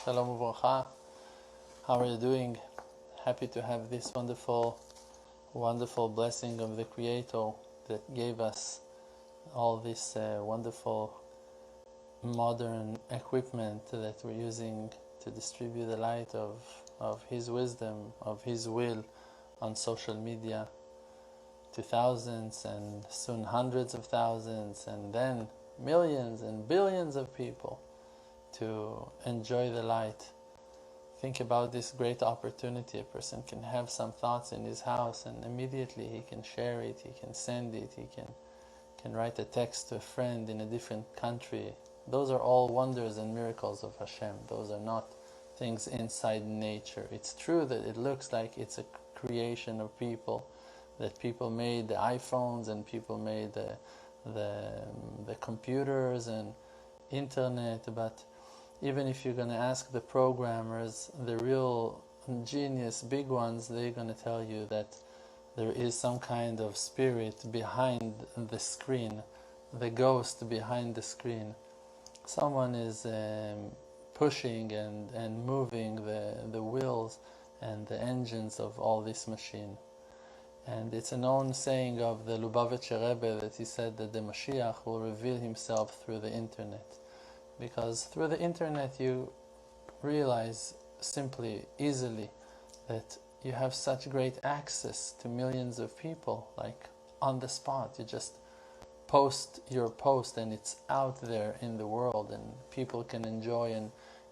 Shalom Uvracha. How are you doing? Happy to have this wonderful blessing of the Creator that gave us all this wonderful modern equipment that we're using to distribute the light of His wisdom, of His will on social media to thousands and soon hundreds of thousands and then millions and billions of people to enjoy the light. Think about this great opportunity. A person can have some thoughts in his house and immediately he can share it, he can send it, he can write a text to a friend in a different country. Those are all wonders and miracles of Hashem. Those are not things inside nature. It's true that it looks like it's a creation of people, that people made the iPhones and people made the computers and internet, but even if you're going to ask the programmers, the real genius, big ones, they're going to tell you that there is some kind of spirit behind the screen, the ghost behind the screen. Someone is pushing and moving the wheels and the engines of all this machine. And it's a known saying of the Lubavitcher Rebbe that he said that the Mashiach will reveal himself through the internet. Because through the internet you realize simply, easily, that you have such great access to millions of people, like on the spot. You just post your post and it's out there in the world and people can enjoy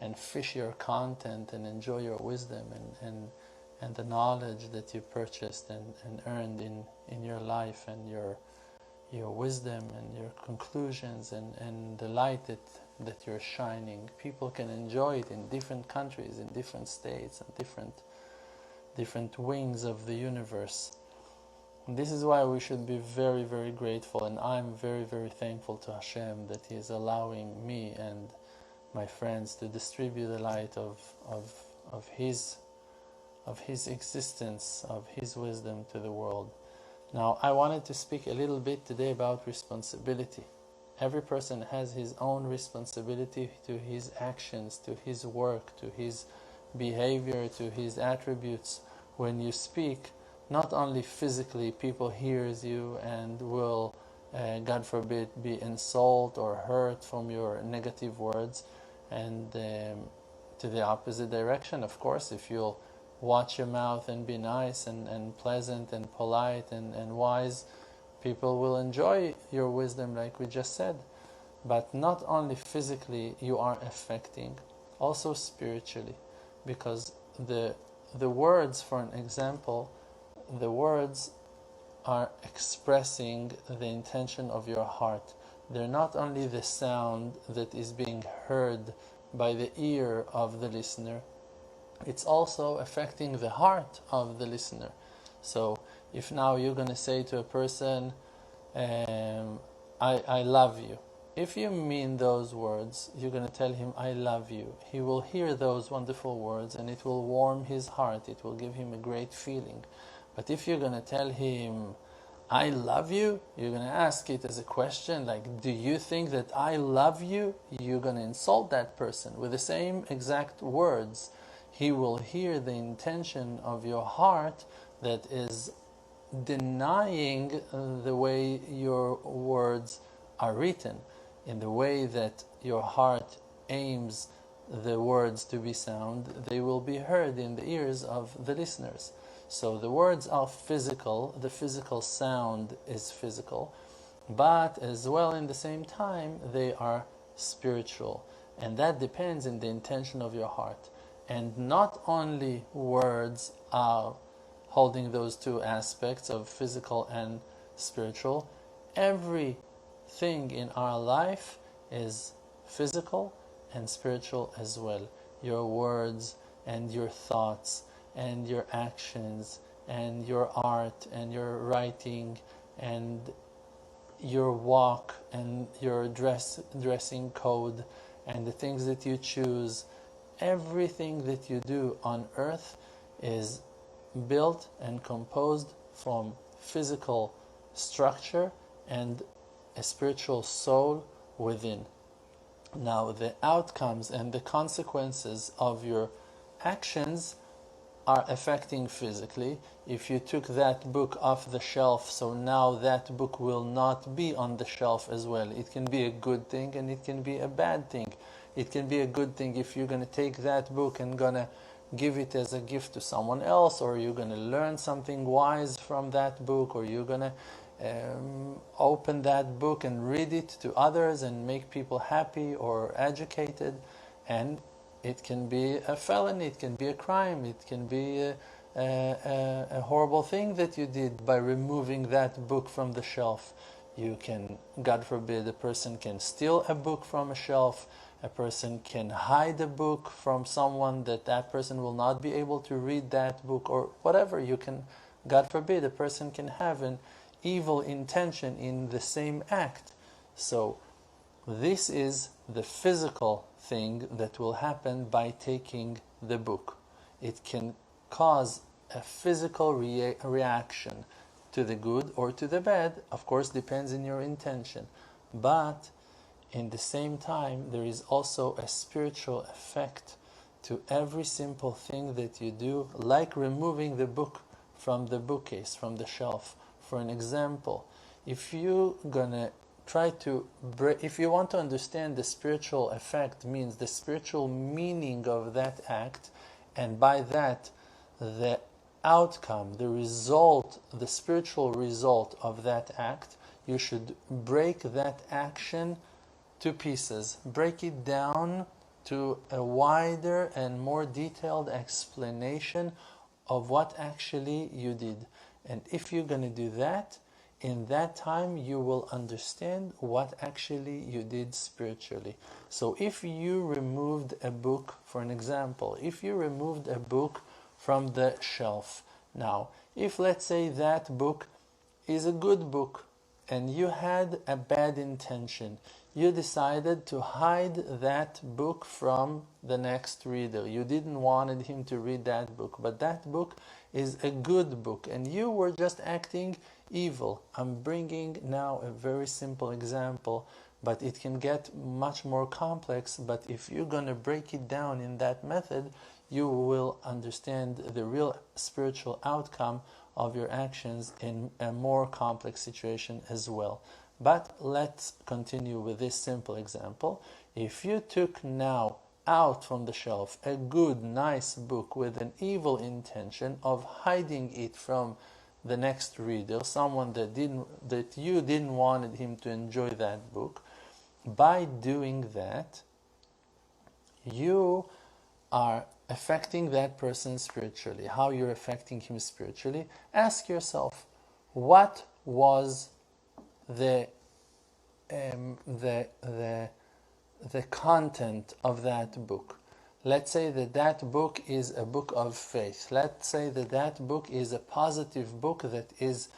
and fish your content and enjoy your wisdom and the knowledge that you purchased and earned in your life, and your wisdom and your conclusions and the light that you're shining. People can enjoy it in different countries, in different states, and different wings of the universe. And this is why we should be very, very grateful, and I'm very, very thankful to Hashem that He is allowing me and my friends to distribute the light of His existence, of His wisdom to the world. Now, I wanted to speak a little bit today about responsibility. Every person has his own responsibility to his actions, to his work, to his behavior, to his attributes. When you speak, not only physically, people hears you and will, God forbid, be insulted or hurt from your negative words, and to the opposite direction, of course, if you'll watch your mouth and be nice and pleasant and polite and wise, people will enjoy your wisdom, like we just said. But not only physically you are affecting, also spiritually, because the words, for an example, the words are expressing the intention of your heart. They're not only the sound that is being heard by the ear of the listener, it's also affecting the heart of the listener. So if now you're going to say to a person, I love you. If you mean those words, you're going to tell him, I love you. He will hear those wonderful words and it will warm his heart. It will give him a great feeling. But if you're going to tell him, I love you, you're going to ask it as a question, like, do you think that I love you? You're going to insult that person with the same exact words. He will hear the intention of your heart that is denying the way your words are written, in the way that your heart aims the words to be sound. They will be heard in the ears of the listeners. So the words are physical, the physical sound is physical, but as well in the same time they are spiritual, and that depends on the intention of your heart. And not only words are holding those two aspects of physical and spiritual. Everything in our life is physical and spiritual as well. Your words and your thoughts and your actions and your art and your writing and your walk and your dressing code and the things that you choose. Everything that you do on earth is built and composed from physical structure and a spiritual soul within. Now, the outcomes and the consequences of your actions are affecting physically. If you took that book off the shelf, so now that book will not be on the shelf as well. It can be a good thing and it can be a bad thing. It can be a good thing if you're going to take that book and going to give it as a gift to someone else, or you're going to learn something wise from that book, or you're going to open that book and read it to others and make people happy or educated. And it can be a felony, it can be a crime, it can be a horrible thing that you did by removing that book from the shelf. You can, God forbid, a person can steal a book from a shelf, a person can hide a book from someone that person will not be able to read that book, or whatever. You can, God forbid, a person can have an evil intention in the same act. So this is the physical thing that will happen by taking the book. It can cause a physical reaction to the good or to the bad. Of course, depends on your intention. But in the same time, there is also a spiritual effect to every simple thing that you do, like removing the book from the bookcase, from the shelf. For an example, if you're gonna try to if you want to understand the spiritual effect, means the spiritual meaning of that act, and by that the outcome, the result, the spiritual result of that act, you should break that action to pieces. Break it down to a wider and more detailed explanation of what actually you did. And if you're going to do that, in that time you will understand what actually you did spiritually. So if you removed a book, for an example, if you removed a book from the shelf, now, if let's say that book is a good book and you had a bad intention, you decided to hide that book from the next reader. You didn't want him to read that book, but that book is a good book and you were just acting evil. I'm bringing now a very simple example, but it can get much more complex. But if you're going to break it down in that method, you will understand the real spiritual outcome of your actions in a more complex situation as well. But let's continue with this simple example. If you took now out from the shelf a good, nice book with an evil intention of hiding it from the next reader, someone that you didn't want him to enjoy that book, by doing that, you are affecting that person spiritually. How you're affecting him spiritually? Ask yourself, what was the content of that book? Let's say that book is a book of faith. Let's say that book is a positive book that is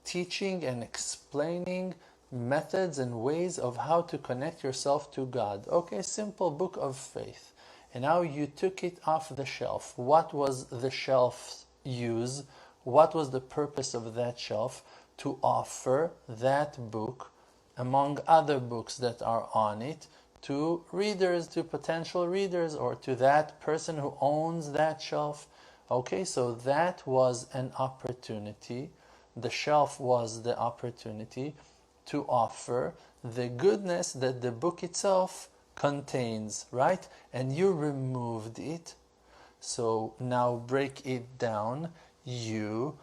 teaching and explaining methods and ways of how to connect yourself to God. Okay, simple book of faith. And now you took it off the shelf. What was the shelf's use? What was the purpose of that shelf? To offer that book among other books that are on it to readers, to potential readers, or to that person who owns that shelf. Okay, so that was an opportunity. The shelf was the opportunity to offer the goodness that the book itself contains, right? And you removed it. So now break it down. You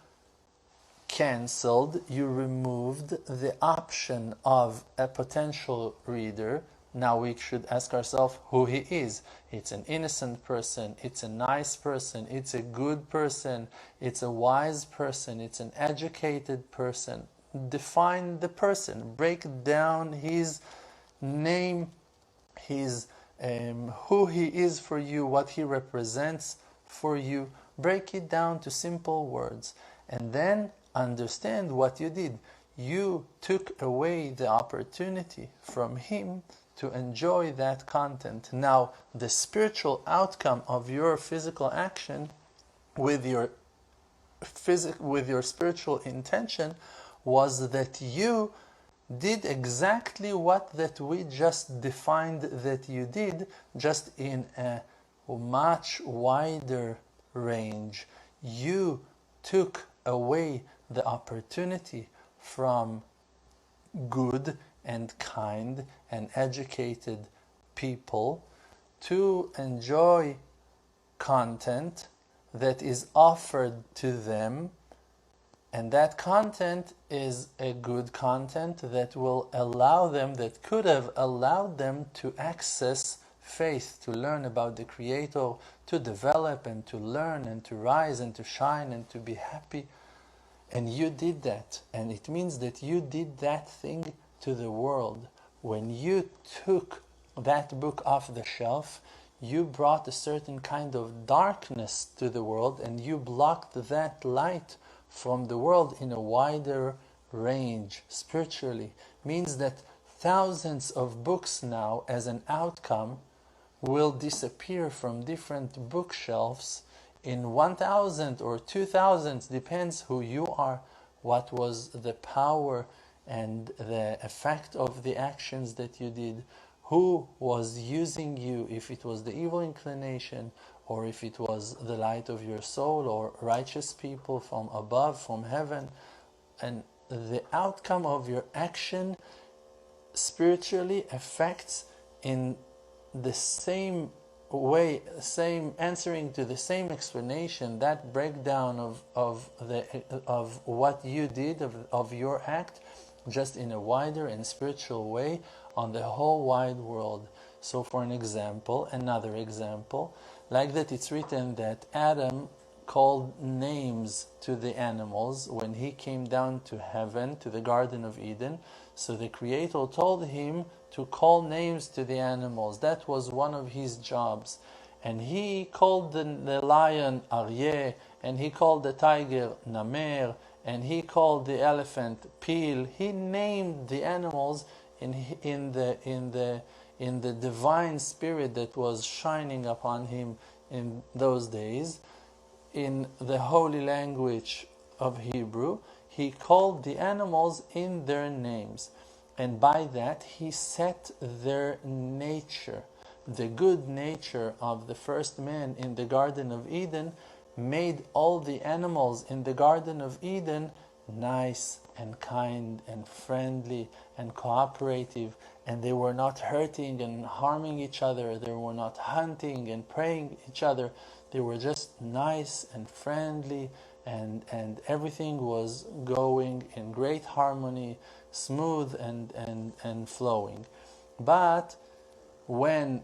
cancelled, you removed the option of a potential reader. Now we should ask ourselves who he is. It's an innocent person, it's a nice person, it's a good person, it's a wise person, it's an educated person. Define the person, break down his name, his who he is for you, what he represents for you. Break it down to simple words, and then understand what you did. You took away the opportunity from him to enjoy that content. Now, the spiritual outcome of your physical action with your spiritual intention was that you did exactly what that we just defined that you did, just in a much wider range. You took away the opportunity from good and kind and educated people to enjoy content that is offered to them, and that content is a good content that will allow them, that could have allowed them to access faith, to learn about the Creator, to develop and to learn and to rise and to shine and to be happy. And you did that, and it means that you did that thing to the world. When you took that book off the shelf, you brought a certain kind of darkness to the world, and you blocked that light from the world in a wider range spiritually. Means that thousands of books now, as an outcome, will disappear from different bookshelves in 1,000 or 2,000, depends who you are, what was the power and the effect of the actions that you did, who was using you, if it was the evil inclination, or if it was the light of your soul, or righteous people from above, from heaven. And the outcome of your action spiritually affects in the same way, same answering to the same explanation, that breakdown of what you did, of your act, just in a wider and spiritual way on the whole wide world. So for an example, another example, like that, it's written that Adam called names to the animals when he came down to heaven, to the Garden of Eden. So the Creator told him to call names to the animals. That was one of his jobs. And he called the lion Aryeh, and he called the tiger Namer, and he called the elephant Pil. He named the animals in the divine spirit that was shining upon him in those days. In the holy language of Hebrew, he called the animals in their names. And by that, he set their nature. The good nature of the first man in the Garden of Eden made all the animals in the Garden of Eden nice and kind and friendly and cooperative, and they were not hurting and harming each other. They were not hunting and preying each other. They were just nice and friendly, and everything was going in great harmony, smooth and flowing. But when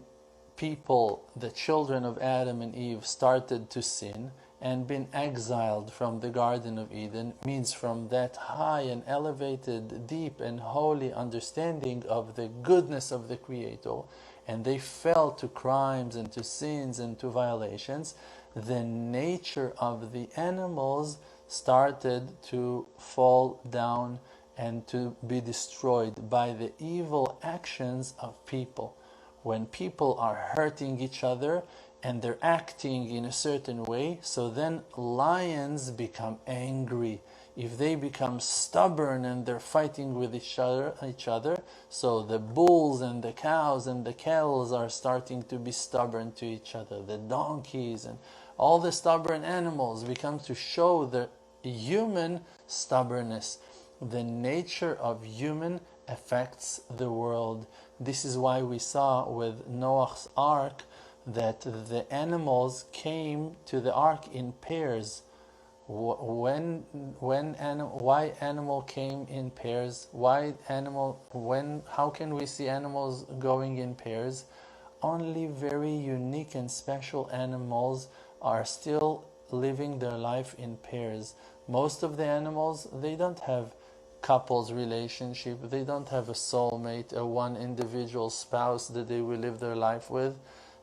people, the children of Adam and Eve, started to sin and been exiled from the Garden of Eden, means from that high and elevated, deep and holy understanding of the goodness of the Creator, and they fell to crimes and to sins and to violations, the nature of the animals started to fall down and to be destroyed by the evil actions of people. When people are hurting each other and they're acting in a certain way, so then lions become angry. If they become stubborn and they're fighting with each other, so the bulls and the cows and the camels are starting to be stubborn to each other. The donkeys and all the stubborn animals become to show the human stubbornness. The nature of human affects the world. This is why we saw with Noah's ark that the animals came to the ark in pairs. Why animal came in pairs? How can we see animals going in pairs? Only very unique and special animals are still living their life in pairs. Most of the animals, they don't have couples relationship, they don't have a soulmate, a one individual spouse that they will live their life with.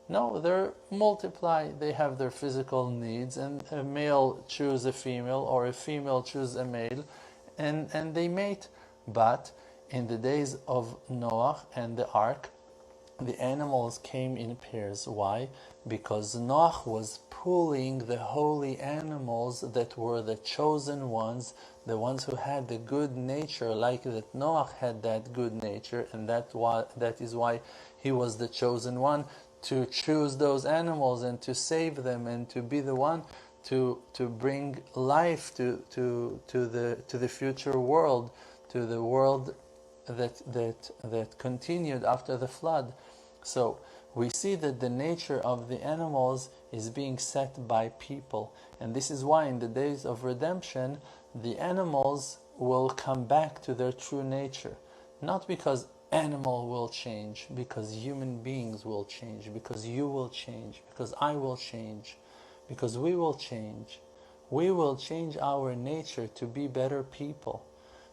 No, they multiply, they have their physical needs, and a male choose a female or a female choose a male, and they mate. But in the days of Noah and the ark, the animals came in pairs. Why? Because Noah was pulling the holy animals that were the chosen ones, the ones who had the good nature, like that Noah had that good nature, and that is why he was the chosen one, to choose those animals and to save them and to be the one to bring life to the future world, to the world that continued after the flood. So we see that the nature of the animals is being set by people, and this is why in the days of redemption the animals will come back to their true nature, not because animal will change, because human beings will change, because you will change, because I will change, because we will change. We will change our nature to be better people.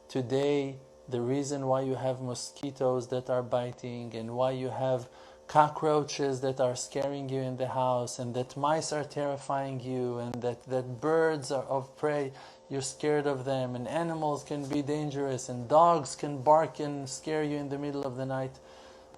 Today, the reason why you have mosquitoes that are biting, and why you have cockroaches that are scaring you in the house, and that mice are terrifying you, and that birds are of prey, you're scared of them, and animals can be dangerous, and dogs can bark and scare you in the middle of the night.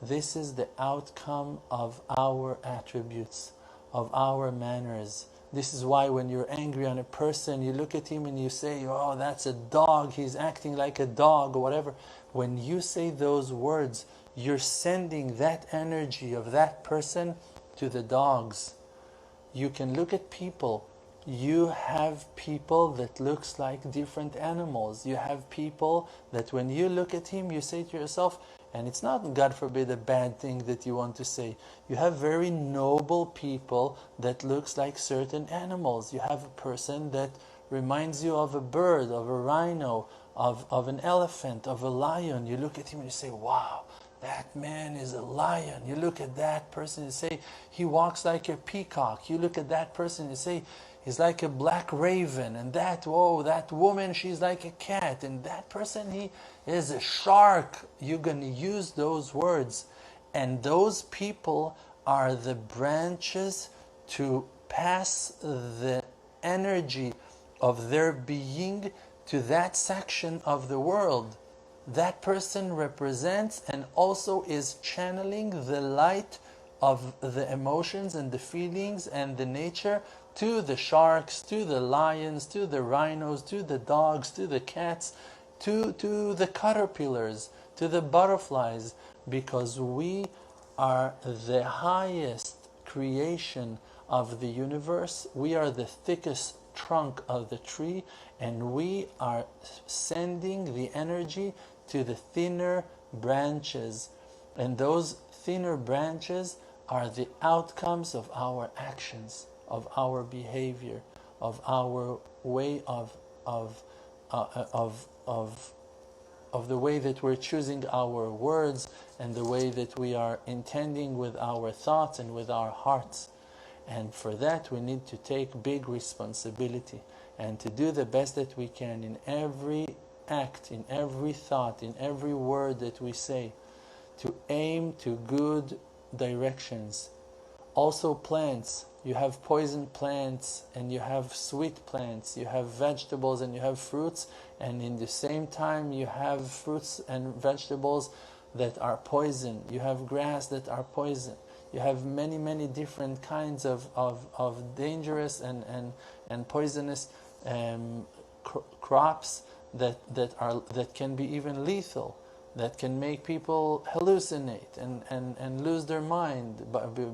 This is the outcome of our attributes, of our manners. This is why when you're angry on a person, you look at him and you say, oh, that's a dog, he's acting like a dog, or whatever. When you say those words, you're sending that energy of that person to the dogs. You can look at people. You have people that looks like different animals. You have people that when you look at him, you say to yourself, and it's not, God forbid, a bad thing that you want to say. You have very noble people that looks like certain animals. You have a person that reminds you of a bird, of a rhino, of an elephant, of a lion. You look at him and you say, wow, that man is a lion. You look at that person and say, he walks like a peacock. You look at that person and say, he's like a black raven. And that woman, she's like a cat. And that person, he is a shark. You're going to use those words. And those people are the branches to pass the energy of their being to that section of the world. That person represents and also is channeling the light of the emotions and the feelings and the nature to the sharks, to the lions, to the rhinos, to the dogs, to the cats, to the caterpillars, to the butterflies, because we are the highest creation of the universe. We are the thickest trunk of the tree, and we are sending the energy to the thinner branches, and those thinner branches are the outcomes of our actions, of our behavior, of our way of the way that we're choosing our words, and the way that we are intending with our thoughts and with our hearts. And for that we need to take big responsibility and to do the best that we can in every act, in every thought, in every word that we say, to aim to good directions. Also plants, you have poison plants and you have sweet plants, you have vegetables and you have fruits, and in the same time you have fruits and vegetables that are poison, you have grass that are poison, you have many different kinds of dangerous and poisonous crops that can be even lethal, that can make people hallucinate and lose their mind,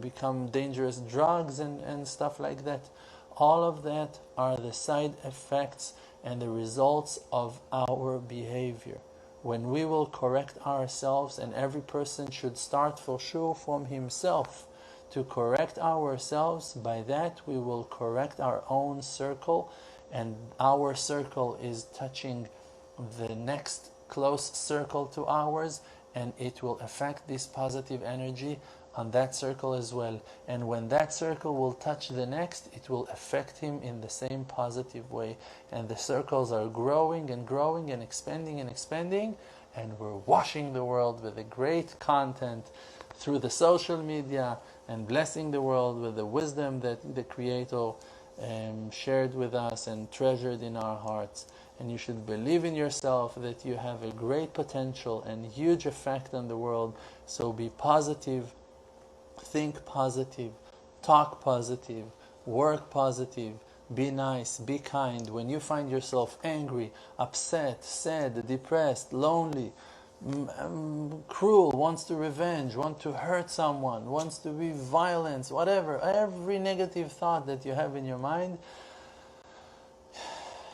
become dangerous drugs and stuff like that. All of that are the side effects and the results of our behavior. When we will correct ourselves, and every person should start for sure from himself to correct ourselves, by that we will correct our own circle, and our circle is touching the next close circle to ours, and it will affect this positive energy on that circle as well. And when that circle will touch the next, it will affect him in the same positive way. And the circles are growing and growing and expanding, and we're washing the world with a great content through the social media, and blessing the world with the wisdom that the Creator shared with us and treasured in our hearts. And you should believe in yourself that you have a great potential and huge effect on the world. So be positive, think positive, talk positive, work positive, be nice, be kind. When you find yourself angry, upset, sad, depressed, lonely, cruel, wants to revenge, wants to hurt someone, wants to be violent, whatever, every negative thought that you have in your mind,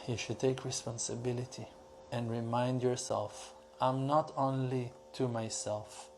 you should take responsibility and remind yourself, I'm not only to myself,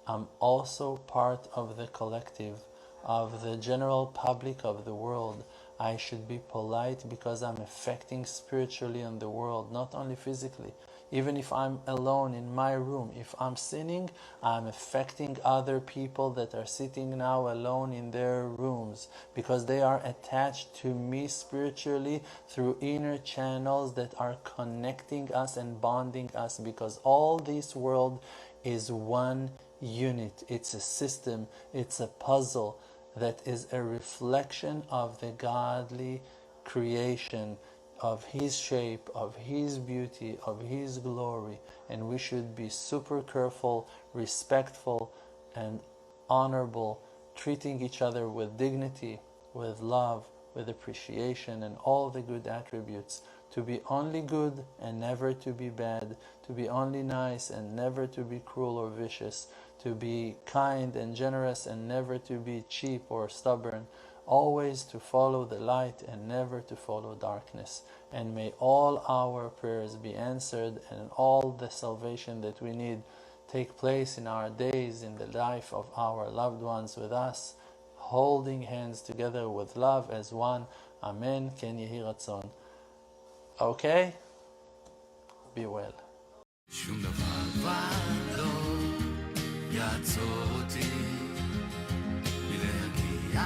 I'm also part of the collective, of the general public of the world. I should be polite because I'm affecting spiritually on the world, not only physically. Even if I'm alone in my room, if I'm sinning, I'm affecting other people that are sitting now alone in their rooms because they are attached to me spiritually through inner channels that are connecting us and bonding us, because all this world is one unit. It's a system, it's a puzzle that is a reflection of the godly creation, of His shape, of His beauty, of His glory. And we should be super careful, respectful, and honorable, treating each other with dignity, with love, with appreciation, and all the good attributes. To be only good and never to be bad, to be only nice and never to be cruel or vicious, to be kind and generous and never to be cheap or stubborn, always to follow the light and never to follow darkness. And may all our prayers be answered, and all the salvation that we need take place in our days, in the life of our loved ones with us, holding hands together with love as one. Amen. Ken Yehi Ratzon. Okay? Be well. שום דבר כבר לא יעצור אותי מלהגיע